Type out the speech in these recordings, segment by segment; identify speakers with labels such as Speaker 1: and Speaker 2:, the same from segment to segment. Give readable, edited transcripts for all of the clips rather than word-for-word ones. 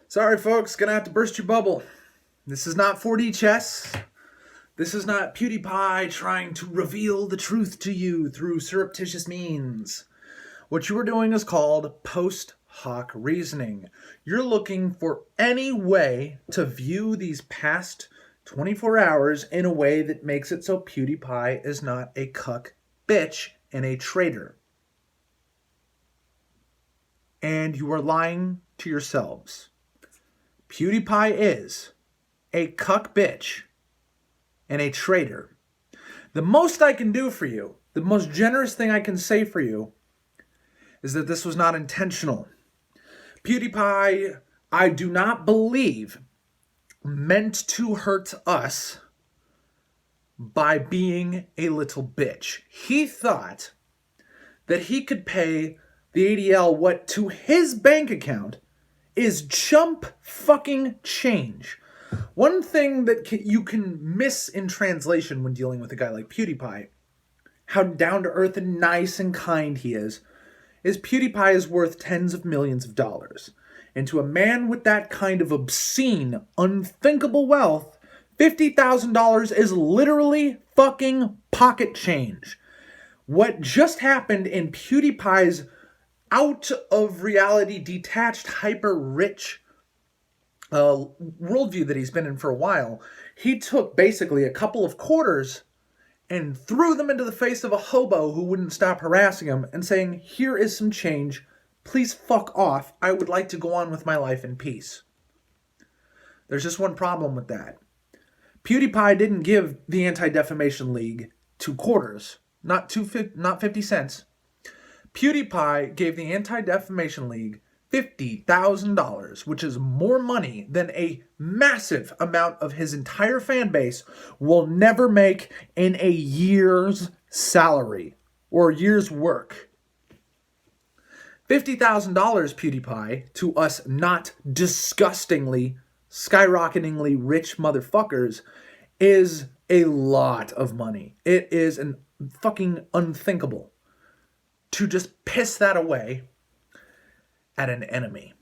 Speaker 1: Sorry, folks, gonna have to burst your bubble. This is not 4D chess. This is not PewDiePie trying to reveal the truth to you through surreptitious means. What you are doing is called post hoc reasoning. You're looking for any way to view these past 24 hours in a way that makes it so PewDiePie is not a cuck bitch and a traitor. And you are lying to yourselves. PewDiePie is a cuck bitch and a traitor. The most I can do for you, the most generous thing I can say for you, is that this was not intentional. PewDiePie, I do not believe, meant to hurt us by being a little bitch. He thought that he could pay the ADL what to his bank account is chump fucking change. One thing that you can miss in translation when dealing with a guy like PewDiePie, how down to earth and nice and kind he is PewDiePie is worth tens of millions of dollars. And to a man with that kind of obscene, unthinkable wealth, $50,000 is literally fucking pocket change. What just happened in PewDiePie's out of reality, detached, hyper rich worldview that he's been in for a while, he took basically a couple of quarters and threw them into the face of a hobo who wouldn't stop harassing him and saying, "Here is some change. Please fuck off. I would like to go on with my life in peace." There's just one problem with that. PewDiePie didn't give the Anti-Defamation League 2 quarters, not 50 cents. PewDiePie gave the Anti-Defamation League $50,000, which is more money than a massive amount of his entire fan base will never make in a year's salary or a year's work. $50,000, PewDiePie, to us not disgustingly, skyrocketingly rich motherfuckers, is a lot of money. It is fucking unthinkable to just piss that away at an enemy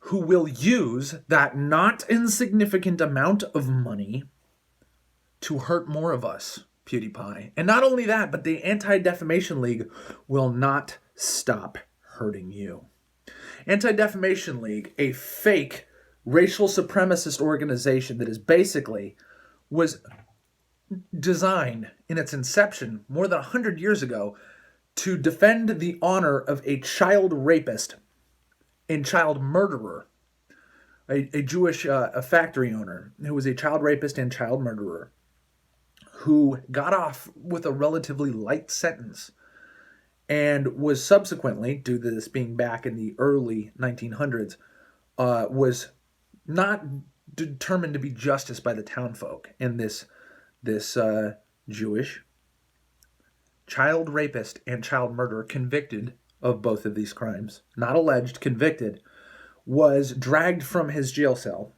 Speaker 1: who will use that not insignificant amount of money to hurt more of us, PewDiePie. And not only that, but the Anti-Defamation League will not stop hurting you. Anti-Defamation League, a fake racial supremacist organization that is basically was designed in its inception more than 100 years ago to defend the honor of a child rapist and child murderer, a Jewish factory owner who was a child rapist and child murderer who got off with a relatively light sentence and was subsequently, due to this being back in the early 1900s, was not determined to be justice by the townfolk. And this Jewish child rapist and child murderer, convicted of both of these crimes, not alleged, convicted, was dragged from his jail cell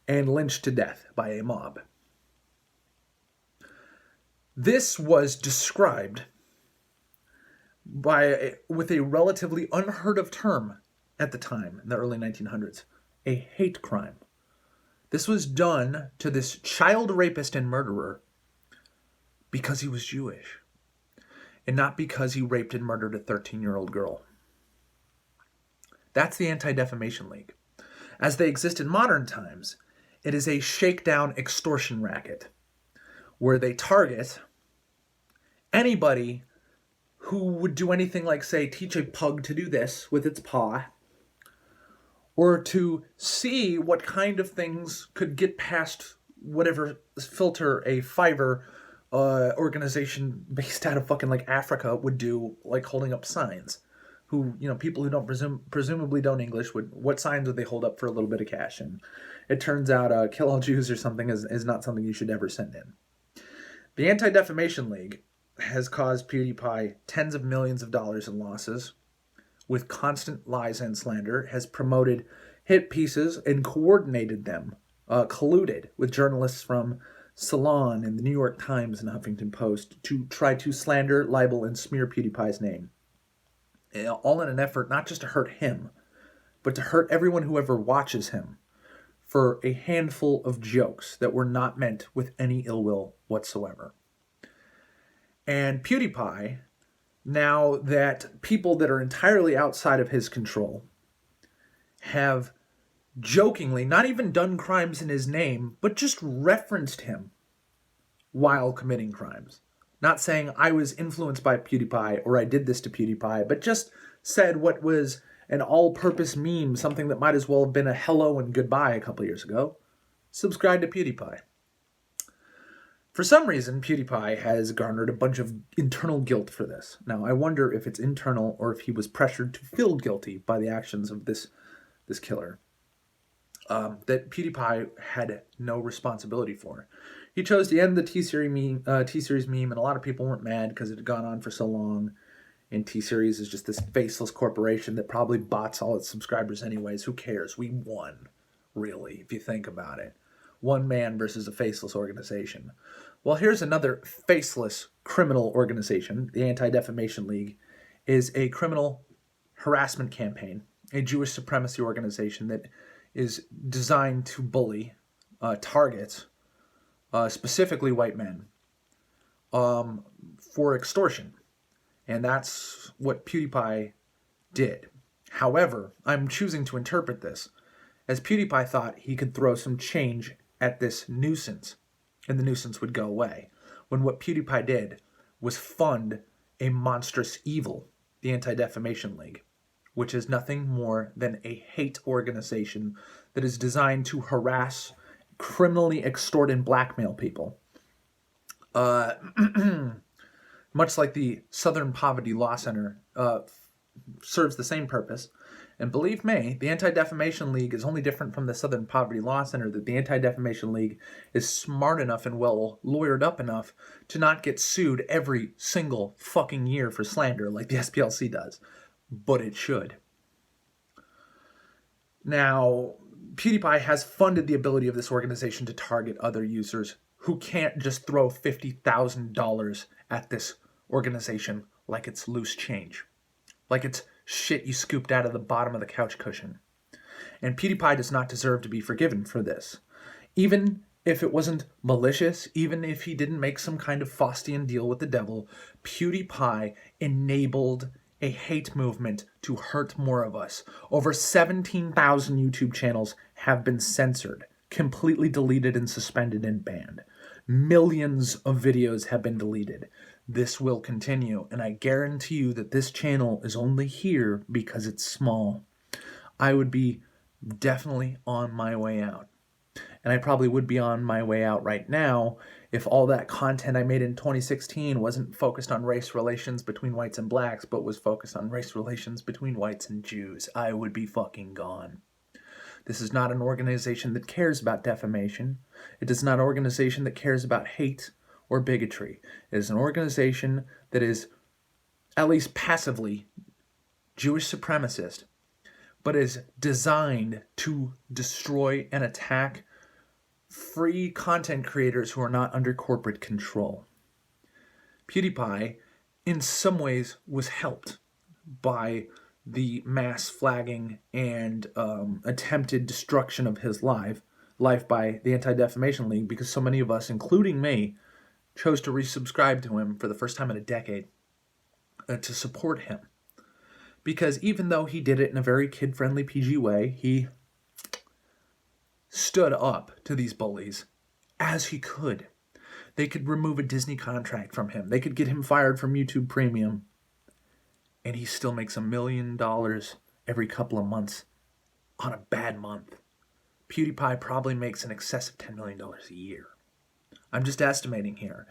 Speaker 1: and lynched to death by a mob. This was described with a relatively unheard of term at the time, in the early 1900s, a hate crime. This was done to this child rapist and murderer because he was Jewish, and not because he raped and murdered a 13-year-old girl. That's the Anti-Defamation League. As they exist in modern times, it is a shakedown extortion racket where they target anybody who would do anything like, say, teach a pug to do this with its paw, or to see what kind of things could get past whatever filter a Fiverr organization based out of fucking like Africa would do, like holding up signs. Who, people who don't presumably don't English, what signs would they hold up for a little bit of cash? And it turns out kill all Jews or something is not something you should ever send in. The Anti-Defamation League has caused PewDiePie tens of millions of dollars in losses with constant lies and slander, has promoted hit pieces and coordinated them, colluded with journalists from Salon and the New York Times and Huffington Post to try to slander, libel, and smear PewDiePie's name. All in an effort not just to hurt him, but to hurt everyone who ever watches him for a handful of jokes that were not meant with any ill will whatsoever. And PewDiePie, now that people that are entirely outside of his control have jokingly not even done crimes in his name, but just referenced him while committing crimes. Not saying I was influenced by PewDiePie or I did this to PewDiePie, but just said what was an all-purpose meme, something that might as well have been a hello and goodbye a couple years ago. Subscribe to PewDiePie. For some reason, PewDiePie has garnered a bunch of internal guilt for this. Now, I wonder if it's internal or if he was pressured to feel guilty by the actions of this killer that PewDiePie had no responsibility for. He chose to end the T-Series meme, and a lot of people weren't mad because it had gone on for so long. And T-Series is just this faceless corporation that probably bots all its subscribers anyways. Who cares? We won, really, if you think about it. One man versus a faceless organization. Well, here's another faceless criminal organization. The Anti-Defamation League is a criminal harassment campaign, a Jewish supremacy organization that is designed to bully, target, specifically white men, for extortion. And that's what PewDiePie did. However, I'm choosing to interpret this as PewDiePie thought he could throw some change at this nuisance, and the nuisance would go away, when what PewDiePie did was fund a monstrous evil, the Anti-Defamation League, which is nothing more than a hate organization that is designed to harass, criminally extort, and blackmail people. Much like the Southern Poverty Law Center serves the same purpose. And believe me, the Anti-Defamation League is only different from the Southern Poverty Law Center that the Anti-Defamation League is smart enough and well lawyered up enough to not get sued every single fucking year for slander like the SPLC does. But it should. Now, PewDiePie has funded the ability of this organization to target other users who can't just throw $50,000 at this organization like it's loose change. Like it's shit you scooped out of the bottom of the couch cushion. And PewDiePie does not deserve to be forgiven for this. Even if it wasn't malicious, even if he didn't make some kind of Faustian deal with the devil, PewDiePie enabled a hate movement to hurt more of us. Over 17,000 YouTube channels have been censored, completely deleted and suspended and banned. Millions of videos have been deleted. This will continue, and I guarantee you that this channel is only here because it's small. I would be definitely on my way out. And I probably would be on my way out right now if all that content I made in 2016 wasn't focused on race relations between whites and blacks, but was focused on race relations between whites and Jews. I would be fucking gone. This is not an organization that cares about defamation. It is not an organization that cares about hate or bigotry. It is an organization that is, at least passively, Jewish supremacist, but is designed to destroy and attack free content creators who are not under corporate control. PewDiePie, in some ways, was helped by the mass flagging and attempted destruction of his life by the Anti-Defamation League, because so many of us, including me, chose to resubscribe to him for the first time in a decade to support him. Because even though he did it in a very kid-friendly PG way, he stood up to these bullies as he could. They could remove a Disney contract from him. They could get him fired from YouTube Premium. And he still makes $1 million every couple of months on a bad month. PewDiePie probably makes in excess of $10 million a year. I'm just estimating here.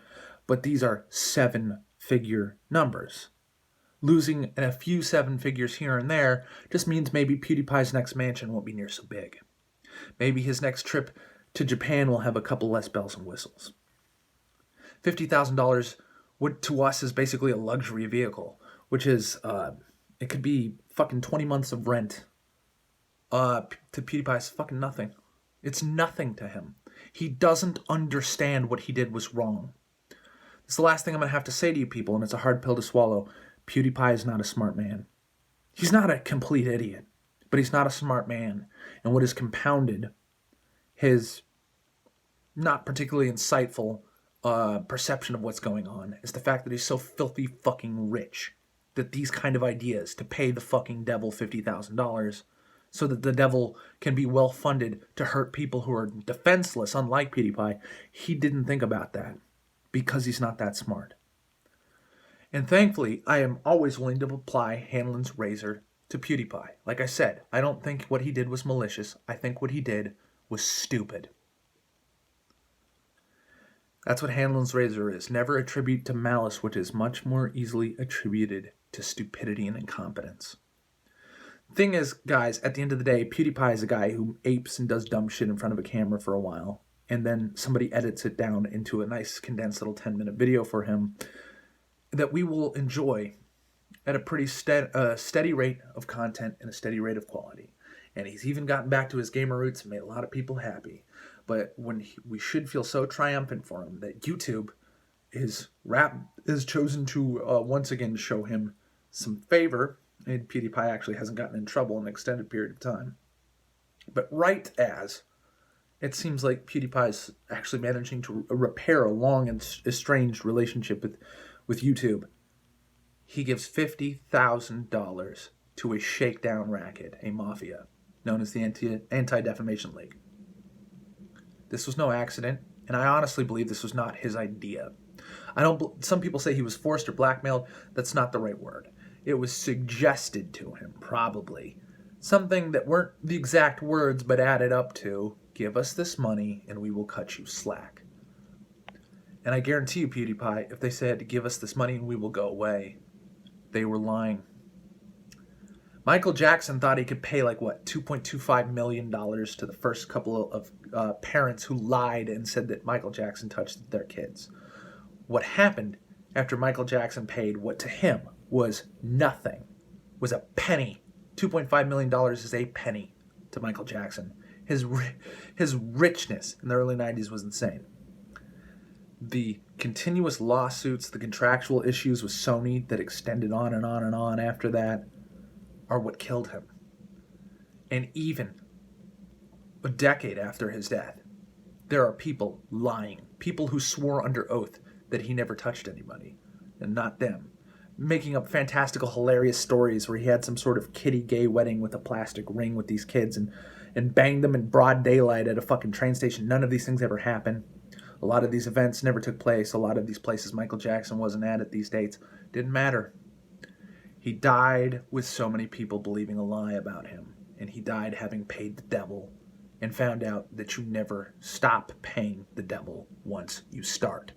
Speaker 1: But these are 7-figure numbers. Losing a few 7 figures here and there just means maybe PewDiePie's next mansion won't be near so big. Maybe his next trip to Japan will have a couple less bells and whistles. $50,000 to us is basically a luxury vehicle, which is, it could be fucking 20 months of rent. To PewDiePie, it's fucking nothing. It's nothing to him. He doesn't understand what he did was wrong. It's the last thing I'm going to have to say to you people, and it's a hard pill to swallow. PewDiePie is not a smart man. He's not a complete idiot. But he's not a smart man. And what has compounded his not particularly insightful perception of what's going on is the fact that he's so filthy fucking rich that these kind of ideas to pay the fucking devil $50,000 so that the devil can be well funded to hurt people who are defenseless, unlike PewDiePie, he didn't think about that because he's not that smart. And thankfully, I am always willing to apply Hanlon's razor to PewDiePie. Like I said, I don't think what he did was malicious. I think what he did was stupid. That's what Hanlon's razor is. Never attribute to malice what is much more easily attributed to stupidity and incompetence. Thing is, guys, at the end of the day, PewDiePie is a guy who apes and does dumb shit in front of a camera for a while, and then somebody edits it down into a nice condensed little 10-minute video for him that we will enjoy at a pretty steady rate of content and a steady rate of quality. And he's even gotten back to his gamer roots and made a lot of people happy. But we should feel so triumphant for him that YouTube is chosen to once again show him some favor, and PewDiePie actually hasn't gotten in trouble in an extended period of time. But right as it seems like PewDiePie is actually managing to repair a long and estranged relationship with YouTube, he gives $50,000 to a shakedown racket, a mafia, known as the Anti-Defamation League. This was no accident, and I honestly believe this was not his idea. Some people say he was forced or blackmailed. That's not the right word. It was suggested to him, probably. Something that weren't the exact words, but added up to, give us this money and we will cut you slack. And I guarantee you, PewDiePie, if they said, give us this money and we will go away, they were lying. Michael Jackson thought he could pay $2.25 million to the first couple of parents who lied and said that Michael Jackson touched their kids. What happened after Michael Jackson paid what to him was nothing, was a penny. $2.5 million is a penny to Michael Jackson. His richness in the early 90s was insane. The continuous lawsuits, the contractual issues with Sony that extended on and on and on after that are what killed him. And even a decade after his death, there are people lying, people who swore under oath that he never touched anybody, and not them, making up fantastical, hilarious stories where he had some sort of kiddie gay wedding with a plastic ring with these kids and banged them in broad daylight at a fucking train station. None of these things ever happened. A lot of these events never took place. A lot of these places Michael Jackson wasn't at these dates. Didn't matter. He died with so many people believing a lie about him. And he died having paid the devil and found out that you never stop paying the devil once you start.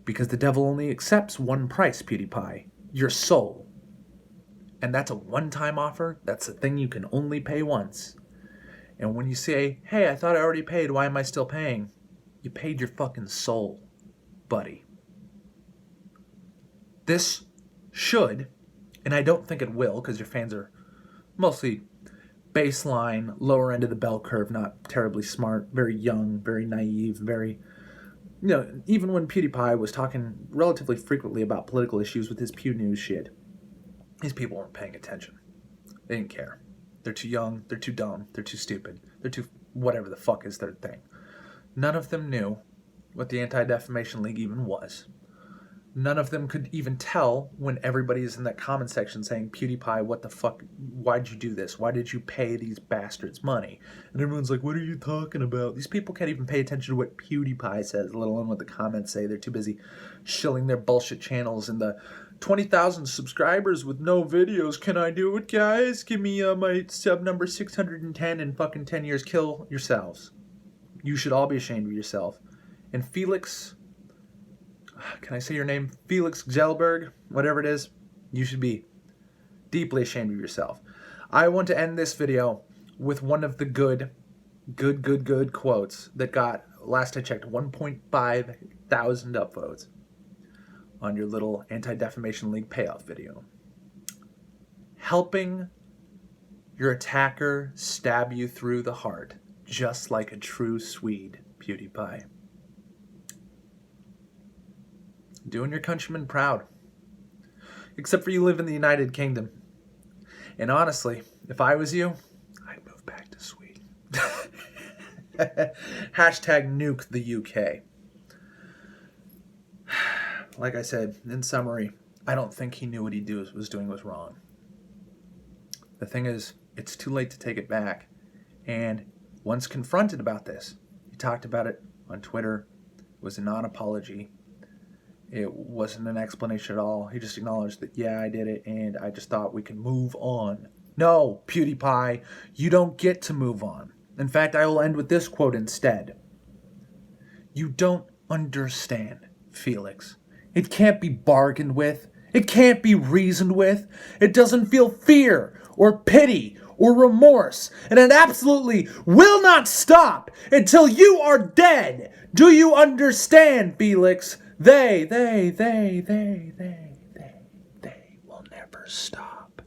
Speaker 1: Because the devil only accepts one price, PewDiePie. Your soul. And that's a one-time offer. That's a thing you can only pay once. And when you say, hey, I thought I already paid, why am I still paying? You paid your fucking soul, buddy. This should, and I don't think it will, because your fans are mostly baseline, lower end of the bell curve, not terribly smart, very young, very naive, very, even when PewDiePie was talking relatively frequently about political issues with his Pew News shit, these people weren't paying attention. They didn't care. They're too young, they're too dumb, they're too stupid, they're too whatever the fuck is their thing. None of them knew what the Anti-Defamation League even was. None of them could even tell when everybody is in that comment section saying, PewDiePie, what the fuck, why'd you do this? Why did you pay these bastards money? And everyone's like, what are you talking about? These people can't even pay attention to what PewDiePie says, let alone what the comments say. They're too busy shilling their bullshit channels and the 20,000 subscribers with no videos. Can I do it, guys? Give me my sub number 610 in fucking 10 years. Kill yourselves. You should all be ashamed of yourself. And Felix, can I say your name? Felix Gelberg, whatever it is, you should be deeply ashamed of yourself. I want to end this video with one of the good quotes that got, last I checked, 1.5 thousand upvotes on your little Anti-Defamation League payoff video. Helping your attacker stab you through the heart, just like a true Swede, PewDiePie. Doing your countrymen proud. Except for you live in the United Kingdom. And honestly, if I was you, Hashtag nuke the UK. Like I said, in summary, I don't think he knew what he was doing was wrong. The thing is, it's too late to take it back. And once confronted about this, he talked about it on Twitter. It was a non-apology. It wasn't an explanation at all. He just acknowledged that, yeah, I did it, and I just thought we could move on. No, PewDiePie, you don't get to move on. In fact, I will end with this quote instead. You don't understand, Felix. It can't be bargained with. It can't be reasoned with. It doesn't feel fear or pity or remorse. And it absolutely will not stop until you are dead. Do you understand, Felix? They will never stop.